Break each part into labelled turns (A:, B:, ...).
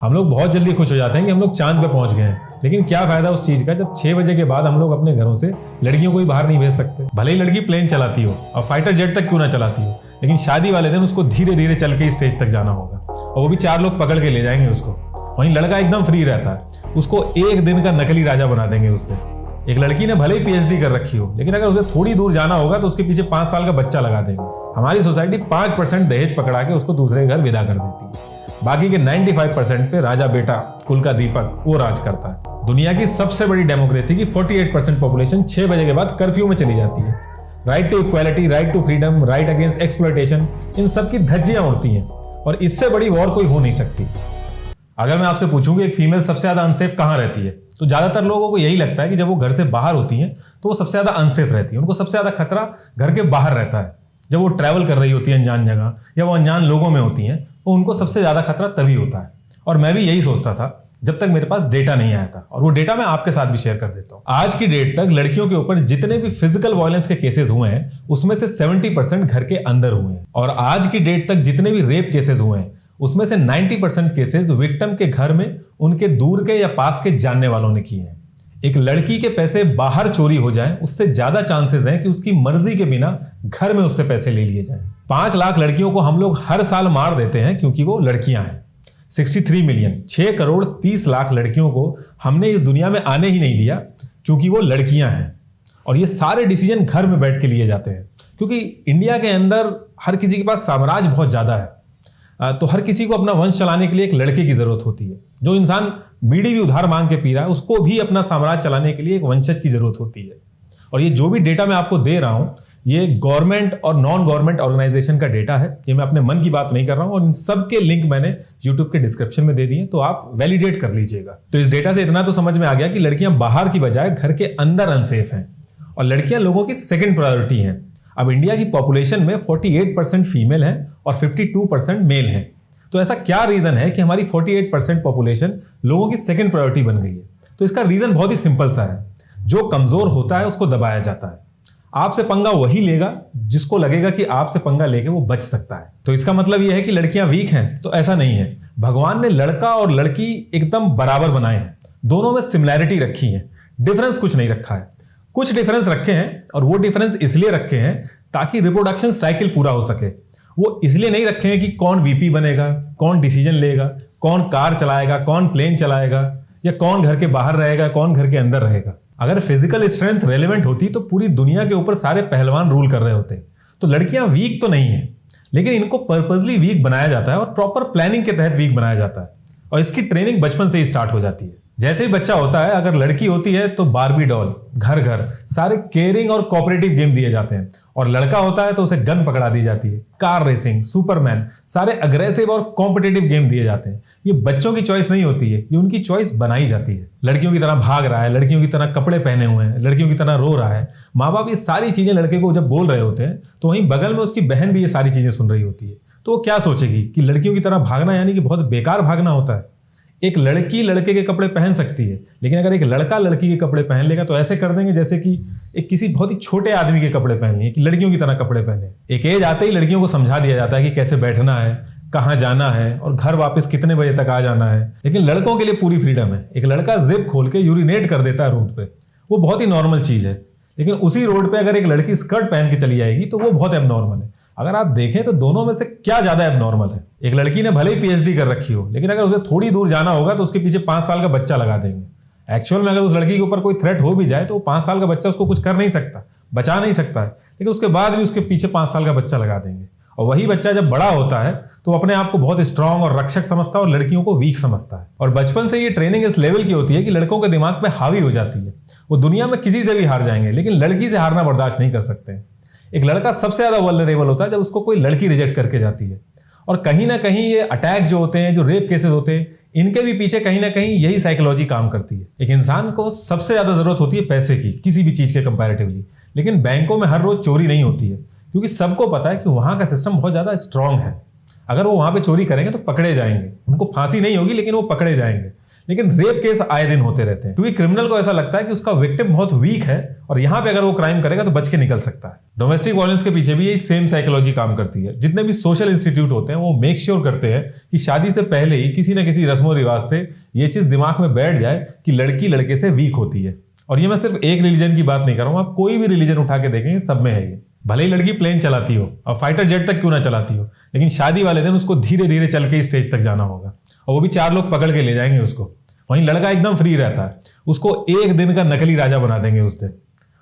A: हम लोग बहुत जल्दी खुश हो जाते हैं कि हम लोग चांद पे पहुंच गए हैं, लेकिन क्या फायदा उस चीज का जब 6 बजे के बाद हम लोग अपने घरों से लड़कियों को ही बाहर नहीं भेज सकते। भले ही लड़की प्लेन चलाती हो और फाइटर जेट तक क्यों ना चलाती हो, लेकिन शादी वाले दिन उसको धीरे धीरे चल के स्टेज तक जाना होगा, और वो भी 4 लोग पकड़ के ले जाएंगे उसको। वहीं लड़का एकदम फ्री रहता है, उसको एक दिन का नकली राजा बना देंगे उस दिन। एक लड़की ने भले ही पीएचडी कर रखी हो, लेकिन अगर उसे थोड़ी दूर जाना होगा तो उसके पीछे 5 साल का बच्चा लगा देंगे। हमारी सोसाइटी 5% दहेज पकड़ा के उसको दूसरे घर विदा कर देती है। बाकी के 95% पे राजा बेटा कुल का दीपक वो राज करता है। दुनिया की सबसे बड़ी डेमोक्रेसी की 48% पॉपुलेशन 6 बजे के बाद कर्फ्यू में चली जाती है। Right to equality, right to freedom, right against exploitation, इन सब की धज्जियां उड़ती हैं, और इससे बड़ी वॉर कोई हो नहीं सकती। अगर मैं आपसे पूछूं कि एक फीमेल सबसे ज्यादा अनसेफ कहां रहती है, तो ज्यादातर लोगों को यही लगता है कि जब वो घर से बाहर होती हैं तो वो सबसे ज्यादा अनसेफ रहती है। उनको सबसे ज्यादा खतरा घर के बाहर रहता है। जब वो ट्रैवल कर रही होती है अनजान जगह, या वो अनजान लोगों में होती हैं, तो उनको सबसे ज्यादा खतरा तभी होता है। और मैं भी यही सोचता था जब तक मेरे पास डेटा नहीं आया था, और वो डेटा मैं आपके साथ भी शेयर कर देता हूं। आज की डेट तक लड़कियों के ऊपर जितने भी फिजिकल वायलेंस के केसेस हुए हैं, उसमें से 70% घर के अंदर हुए हैं। और आज की डेट तक जितने भी रेप केसेस हुए हैं, उसमें से 90% केसेस विक्टिम के घर में उनके दूर के या पास के जानने वालों ने किए हैं। एक लड़की के पैसे बाहर चोरी हो जाएं, उससे ज्यादा चांसेस हैं कि उसकी मर्जी के बिना घर में उससे पैसे ले लिए जाएं। 5 लाख लड़कियों को हम लोग हर साल मार देते हैं क्योंकि वो लड़कियां हैं। 63 मिलियन, 6 करोड़ 30 लाख लड़कियों को हमने इस दुनिया में आने ही नहीं दिया क्योंकि वो लड़कियां हैं। और ये सारे डिसीजन घर में बैठ के लिए जाते हैं, क्योंकि इंडिया के अंदर हर किसी के पास साम्राज्य बहुत ज्यादा है। तो हर किसी को अपना वंश चलाने के लिए एक लड़के की जरूरत होती है। जो इंसान बीड़ी भी उधार मांग के पी रहा है, उसको भी अपना साम्राज्य चलाने के लिए एक वंशज की जरूरत होती है। और ये जो भी डेटा मैं आपको दे रहा हूं, ये गवर्नमेंट और नॉन गवर्नमेंट ऑर्गेनाइजेशन का डेटा है। ये मैं अपने मन की बात नहीं कर रहा हूं, और इन सब के लिंक मैंने यूट्यूब के डिस्क्रिप्शन में दे दिए, तो आप वैलिडेट कर लीजिएगा। तो इस डेटा से इतना तो समझ में आ गया कि लड़कियां बाहर की बजाय घर के अंदर अनसेफ हैं, और लड़कियां लोगों की सेकेंड प्रायोरिटी हैं। अब इंडिया की पॉपुलेशन में 48% फीमेल है और 52% मेल है। तो ऐसा क्या रीजन है कि हमारी 48% पॉपुलेशन लोगों की सेकंड प्रायोरिटी बन गई है? तो इसका रीजन बहुत ही सिंपल सा है। जो कमजोर होता है उसको दबाया जाता है। आपसे पंगा वही लेगा जिसको लगेगा कि आपसे पंगा लेके वो बच सकता है। तो इसका मतलब यह है कि लड़कियां वीक हैं? तो ऐसा नहीं है। भगवान ने लड़का और लड़की एकदम बराबर बनाए हैं। दोनों में सिमिलैरिटी रखी है, डिफरेंस कुछ नहीं रखा है। कुछ डिफरेंस रखे हैं, और वो डिफरेंस इसलिए रखे हैं ताकि रिप्रोडक्शन साइकिल पूरा हो सके। वो इसलिए नहीं रखे हैं कि कौन वीपी बनेगा, कौन डिसीजन लेगा, कौन कार चलाएगा, कौन प्लेन चलाएगा, या कौन घर के बाहर रहेगा, कौन घर के अंदर रहेगा। अगर फिजिकल स्ट्रेंथ रेलेवेंट होती तो पूरी दुनिया के ऊपर सारे पहलवान रूल कर रहे होते। तो लड़कियां वीक तो नहीं है, लेकिन इनको पर्पसली वीक बनाया जाता है और प्रॉपर प्लानिंग के तहत वीक बनाया जाता है। और इसकी ट्रेनिंग बचपन से ही स्टार्ट हो जाती है। जैसे ही बच्चा होता है, अगर लड़की होती है तो बारबी डॉल, घर घर सारे केयरिंग और कोऑपरेटिव गेम दिए जाते हैं, और लड़का होता है तो उसे गन पकड़ा दी जाती है। कार रेसिंग, सुपरमैन, सारे अग्रेसिव और कॉम्पिटिटिव गेम दिए जाते हैं। ये बच्चों की चॉइस नहीं होती है, ये उनकी चॉइस बनाई जाती है। लड़कियों की तरह भाग रहा है, लड़कियों की तरह कपड़े पहने हुए हैं, लड़कियों की तरह रो रहा है। माँ बाप ये सारी चीजें लड़के को जब बोल रहे होते हैं, तो वहीं बगल में उसकी बहन भी ये सारी चीजें सुन रही होती है। तो वो क्या सोचेगी कि लड़कियों की तरह भागना यानी कि बहुत बेकार भागना होता है। एक लड़की लड़के के कपड़े पहन सकती है, लेकिन अगर एक लड़का लड़की के कपड़े पहन लेगा तो ऐसे कर देंगे जैसे कि एक किसी बहुत ही छोटे आदमी के कपड़े पहन लिए, कि लड़कियों की तरह कपड़े पहने। एक एज आते ही लड़कियों को समझा दिया जाता है कि कैसे बैठना है, कहाँ जाना है, और घर वापस कितने बजे तक आ जाना है। लेकिन लड़कों के लिए पूरी फ्रीडम है। एक लड़का जिप खोल के यूरिनेट कर देता है रोड पे, वो बहुत ही नॉर्मल चीज है। लेकिन उसी रोड पे अगर एक लड़की स्कर्ट पहन के चली जाएगी तो वो बहुत एबनॉर्मल है। अगर आप देखें तो दोनों में से क्या ज्यादा एबनॉर्मल है? एक लड़की ने भले ही पीएचडी कर रखी हो, लेकिन अगर उसे थोड़ी दूर जाना होगा तो उसके पीछे 5 साल का बच्चा लगा देंगे। एक्चुअल में अगर उस लड़की के ऊपर कोई थ्रेट हो भी जाए तो 5 साल का बच्चा उसको कुछ कर नहीं सकता, बचा नहीं सकता है, लेकिन उसके बाद भी उसके पीछे 5 साल का बच्चा लगा देंगे। और वही बच्चा जब बड़ा होता है तो अपने आप को बहुत स्ट्रांग और रक्षक समझता है, और लड़कियों को वीक समझता है। और बचपन से ये ट्रेनिंग इस लेवल की होती है कि लड़कों के दिमाग पे हावी हो जाती है। वो दुनिया में किसी से भी हार जाएंगे, लेकिन लड़की से हारना बर्दाश्त नहीं कर सकते। एक लड़का सबसे ज्यादा वल्नरेबल होता है जब उसको कोई लड़की रिजेक्ट करके जाती है। और कहीं ना कहीं ये अटैक जो होते हैं, जो रेप केसेस होते हैं, इनके भी पीछे कहीं ना कहीं यही साइकोलॉजी काम करती है। एक इंसान को सबसे ज्यादा जरूरत होती है पैसे की, किसी भी चीज के कंपैरेटिवली। लेकिन बैंकों में हर रोज चोरी नहीं होती है, क्योंकि सबको पता है कि वहां का सिस्टम बहुत ज्यादा स्ट्रांग है। अगर वो वहां पे चोरी करेंगे तो पकड़े जाएंगे, उनको फांसी नहीं होगी लेकिन वो पकड़े जाएंगे। लेकिन रेप केस आए दिन होते रहते हैं, क्योंकि क्रिमिनल को ऐसा लगता है कि उसका विक्टिम बहुत वीक है और यहां पे अगर वो क्राइम करेगा तो बच के निकल सकता है। डोमेस्टिक वायलेंस के पीछे भी यही सेम साइकोलॉजी काम करती है। जितने भी सोशल इंस्टीट्यूट होते हैं वो मेक श्योर करते हैं कि शादी से पहले ही किसी न किसी रस्मों रिवाज से ये चीज दिमाग में बैठ जाए कि लड़की लड़के से वीक होती है। और ये मैं सिर्फ एक रिलीजन की बात नहीं कर रहा हूं, आप कोई भी रिलीजन उठा के देखेंगे सब में है ये। भले ही लड़की प्लेन चलाती हो और फाइटर जेट तक क्यों ना चलाती हो, लेकिन शादी वाले दिन उसको धीरे धीरे चल के स्टेज तक जाना होगा और वो भी 4 लोग पकड़ के ले जाएंगे उसको। वहीं लड़का एकदम फ्री रहता है, उसको एक दिन का नकली राजा बना देंगे उस दिन,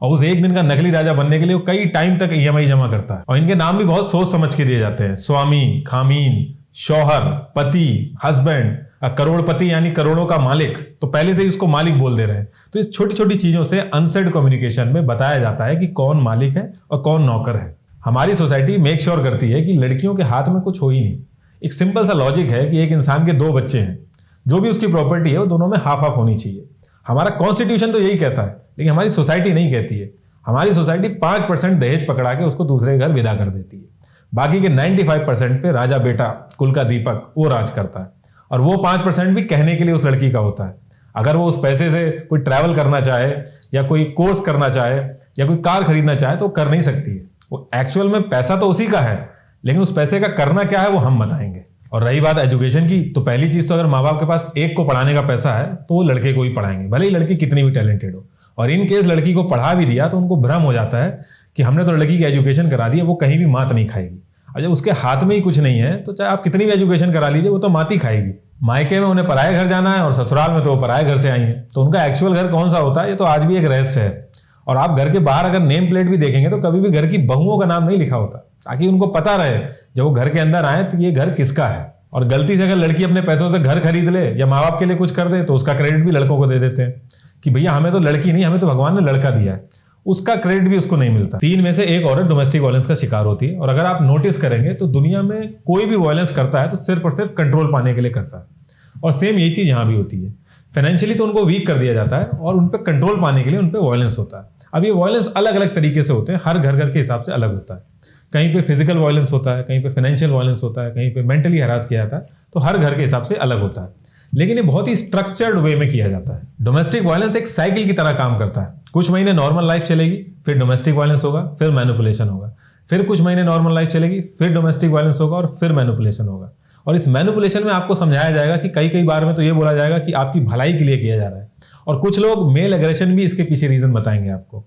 A: और उस एक दिन का नकली राजा बनने के लिए वो कई टाइम तक EMI जमा करता है। और इनके नाम भी बहुत सोच समझ के दिए जाते हैं, स्वामी, खामीन, शौहर, पति, हस्बैंड, करोड़पति यानी करोड़ों का मालिक, तो पहले से ही उसको मालिक बोल दे रहे हैं। तो इस छोटी छोटी चीजों से अनसेड कम्युनिकेशन में बताया जाता है कि कौन मालिक है और कौन नौकर है। हमारी सोसाइटी मेक श्योर करती है कि लड़कियों के हाथ में कुछ हो ही नहीं। एक सिंपल सा लॉजिक है कि एक इंसान के 2 बच्चे हैं, जो भी उसकी प्रॉपर्टी है वो दोनों में हाफ हाफ होनी चाहिए। हमारा कॉन्स्टिट्यूशन तो यही कहता है, लेकिन हमारी सोसाइटी नहीं कहती है। हमारी सोसाइटी 5% दहेज पकड़ा के उसको दूसरे घर विदा कर देती है। बाकी के 95% पे राजा बेटा, कुल का दीपक, वो राज करता है। और वो 5% भी कहने के लिए उस लड़की का होता है। अगर वो उस पैसे से कोई ट्रैवल करना चाहे या कोई कोर्स करना चाहे या कोई कार खरीदना चाहे तो कर नहीं सकती है। वो एक्चुअल में पैसा तो उसी का है, लेकिन उस पैसे का करना क्या है वो हम बताएंगे। और रही बात एजुकेशन की, तो पहली चीज तो अगर माँ बाप के पास एक को पढ़ाने का पैसा है तो वो लड़के को ही पढ़ाएंगे, भले ही लड़की कितनी भी टैलेंटेड हो। और इन केस लड़की को पढ़ा भी दिया तो उनको भ्रम हो जाता है कि हमने तो लड़की की एजुकेशन करा दी है, वो कहीं भी मात नहीं खाएगी। और जब उसके हाथ में ही कुछ नहीं है तो चाहे आप कितनी भी एजुकेशन करा लीजिए वो तो मात ही खाएगी। मायके में उन्हें पराये घर जाना है और ससुराल में तो वो पराये घर से आई है, तो उनका एक्चुअल घर कौन सा होता है ये तो आज भी एक रहस्य है। और आप घर के बाहर अगर नेम प्लेट भी देखेंगे तो कभी भी घर की बहुओं का नाम नहीं लिखा होता, ताकि उनको पता रहे जब वो घर के अंदर आए तो ये घर किसका है। और गलती से अगर लड़की अपने पैसों से घर खरीद ले या माँ बाप के लिए कुछ कर दे तो उसका क्रेडिट भी लड़कों को दे देते हैं कि भैया हमें तो लड़की नहीं, हमें तो भगवान ने लड़का दिया है, उसका क्रेडिट भी उसको नहीं मिलता। 3 में से 1 औरत डोमेस्टिक वायलेंस का शिकार होती है। और अगर आप नोटिस करेंगे तो दुनिया में कोई भी वायलेंस करता है तो सिर्फ और सिर्फ कंट्रोल पाने के लिए करता है। और सेम यही चीज यहाँ भी होती है। फाइनेंशियली तो उनको वीक कर दिया जाता है और उन पर कंट्रोल पाने के लिए उन पर वायलेंस होता है। अब ये वायलेंस अलग अलग तरीके से होते हैं, हर घर के हिसाब से अलग होता है। कहीं पे फिजिकल वायलेंस होता है, कहीं पे फाइनेंशियल वायलेंस होता है, कहीं पे मेंटली हरास किया जाता है, तो हर घर के हिसाब से अलग होता है। लेकिन ये बहुत ही स्ट्रक्चर्ड वे में किया जाता है। डोमेस्टिक वायलेंस एक साइकिल की तरह काम करता है। कुछ महीने नॉर्मल लाइफ चलेगी, फिर डोमेस्टिक वायलेंस होगा, फिर मैनिपुलेशन होगा, फिर कुछ महीने नॉर्मल लाइफ चलेगी, फिर डोमेस्टिक वायलेंस होगा और फिर मैनिपुलेशन होगा। और इस मैनिपुलेशन में आपको समझाया जाएगा कि कई बार में तो ये बोला जाएगा कि आपकी भलाई के लिए किया जा रहा है। और कुछ लोग मेल एग्रेशन भी इसके पीछे रीजन बताएंगे आपको,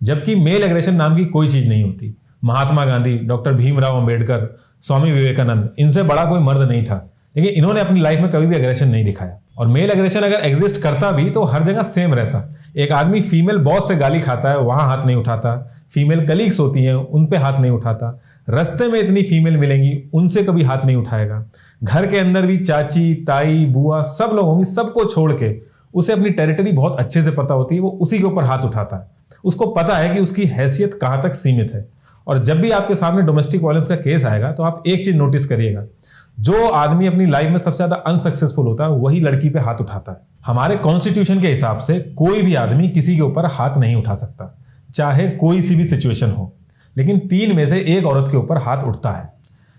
A: जबकि मेल एग्रेशन नाम की कोई चीज नहीं होती। महात्मा गांधी, डॉक्टर भीमराव अंबेडकर, स्वामी विवेकानंद, इनसे बड़ा कोई मर्द नहीं था, लेकिन इन्होंने अपनी लाइफ में कभी भी एग्रेशन नहीं दिखाया। और मेल एग्रेशन अगर एग्जिस्ट करता भी तो हर जगह सेम रहता। एक आदमी फीमेल बॉस से गाली खाता है, वहां हाथ नहीं उठाता। फीमेल कलीग्स होती हैं, उन पे हाथ नहीं उठाता। रास्ते में इतनी फीमेल मिलेंगी, उनसे कभी हाथ नहीं उठाएगा। घर के अंदर भी चाची, ताई, बुआ सब लोग होंगी, सबको छोड़ के उसे अपनी टेरिटरी बहुत अच्छे से पता होती है, वो उसी के ऊपर हाथ उठाता है। उसको पता है कि उसकी हैसियत कहां तक सीमित है। और जब भी आपके सामने डोमेस्टिक वायलेंस का केस आएगा तो आप एक चीज नोटिस करिएगा, जो आदमी अपनी लाइफ में सबसे ज्यादा अनसक्सेसफुल होता है वही लड़की पे हाथ उठाता है। हमारे कॉन्स्टिट्यूशन के हिसाब से कोई भी आदमी किसी के ऊपर हाथ नहीं उठा सकता, चाहे कोई सी भी सिचुएशन हो, लेकिन 3 में से 1 औरत के ऊपर हाथ उठता है।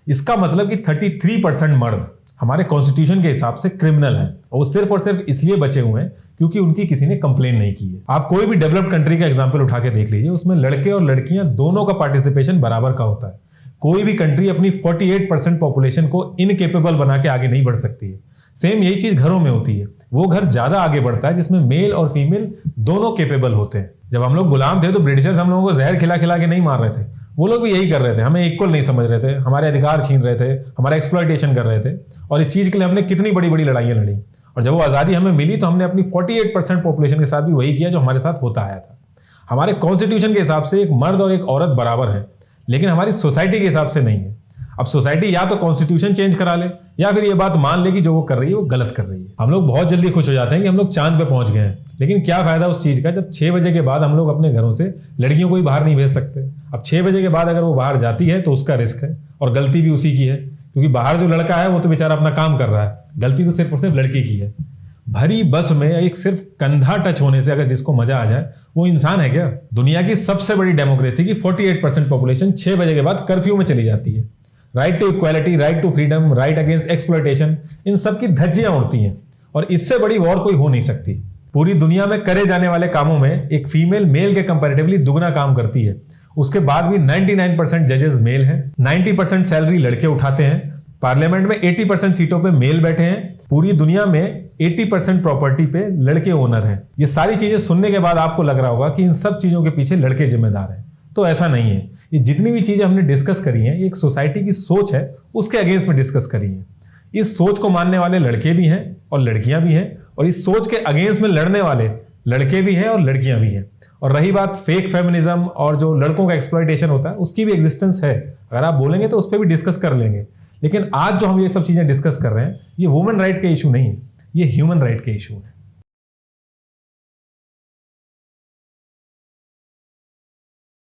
A: इसका मतलब कि 33% मर्द हमारे कॉन्स्टिट्यूशन के हिसाब से क्रिमिनल हैं, और वो सिर्फ और सिर्फ इसलिए बचे हुए हैं क्योंकि उनकी किसी ने कंप्लेन नहीं की है। आप कोई भी डेवलप्ड कंट्री का एग्जांपल उठा के देख लीजिए, उसमें लड़के और लड़कियां दोनों का पार्टिसिपेशन बराबर का होता है। कोई भी कंट्री अपनी 48% पॉपुलेशन को इनकेपेबल बना के आगे नहीं बढ़ सकती है। सेम यही चीज घरों में होती है। वो घर ज्यादा आगे बढ़ता है जिसमें मेल और फीमेल दोनों केपेबल होते हैं। जब हम लोग गुलाम थे तो ब्रिटिशर्स हम लोगों को जहर खिला खिला के नहीं मार रहे थे, वो लोग भी यही कर रहे थे, हमें इक्वल नहीं समझ रहे थे, हमारे अधिकार छीन रहे थे, हमारा एक्सप्लॉयटेशन कर रहे थे। और इस चीज के लिए हमने कितनी बड़ी बड़ी लड़ाइयां लड़ी। और जब वो आज़ादी हमें मिली तो हमने अपनी 48% पॉपुलेशन के साथ भी वही किया जो हमारे साथ होता आया था। हमारे कॉन्स्टिट्यूशन के हिसाब से एक मर्द और एक औरत बराबर है, लेकिन हमारी सोसाइटी के हिसाब से नहीं है। अब सोसाइटी या तो कॉन्स्टिट्यूशन चेंज करा ले या फिर ये बात मान ले कि जो वो कर रही है वो गलत कर रही है। हम लोग बहुत जल्दी खुश हो जाते हैं कि हम लोग चांद पे पहुंच गए हैं, लेकिन क्या फायदा उस चीज का जब 6 बजे के बाद हम लोग अपने घरों से लड़कियों को ही बाहर नहीं भेज सकते। अब 6 बजे के बाद अगर वो बाहर जाती है तो उसका रिस्क है और गलती भी उसी की है, क्योंकि बाहर जो लड़का है वो तो बेचारा अपना काम कर रहा है, गलती तो सिर्फ और सिर्फ लड़की की है। भरी बस में एक सिर्फ कंधा टच होने से अगर जिसको मजा आ जाए वो इंसान है क्या? दुनिया की सबसे बड़ी डेमोक्रेसी की 48% पॉपुलेशन 6 बजे के बाद कर्फ्यू में चली जाती है। Right to equality, right to freedom, right against exploitation, इन सब की धज्जियां उड़ती हैं। और इससे बड़ी वॉर कोई हो नहीं सकती। पूरी दुनिया में करे जाने वाले कामों में एक फीमेल मेल के कंपैरेटिवली दुगना काम करती है। उसके बाद भी 99% जजेस मेल हैं, 90% सैलरी लड़के उठाते हैं, पार्लियामेंट में 80% सीटों पे मेल बैठे हैं, पूरी दुनिया में 80% प्रॉपर्टी पे लड़के ओनर हैं। ये सारी चीजें सुनने के बाद आपको लग रहा होगा कि इन सब चीजों के पीछे लड़के जिम्मेदार हैं। तो ऐसा नहीं है। ये जितनी भी चीजें हमने डिस्कस करी हैं, ये एक सोसाइटी की सोच है, उसके अगेंस्ट में डिस्कस करी है। इस सोच को मानने वाले लड़के भी हैं और लड़कियां भी हैं, और इस सोच के अगेंस्ट में लड़ने वाले लड़के भी हैं और लड़कियां भी हैं। और रही बात फेक फेमिनिज्म और जो लड़कों का एक्सप्लॉयटेशन होता है, उसकी भी एग्जिस्टेंस है। अगर आप बोलेंगे तो उस पर भी डिस्कस कर लेंगे। लेकिन आज जो हम ये सब चीजें डिस्कस कर रहे हैं, ये वुमेन राइट के इशू नहीं है, ये ह्यूमन राइट के इशू है।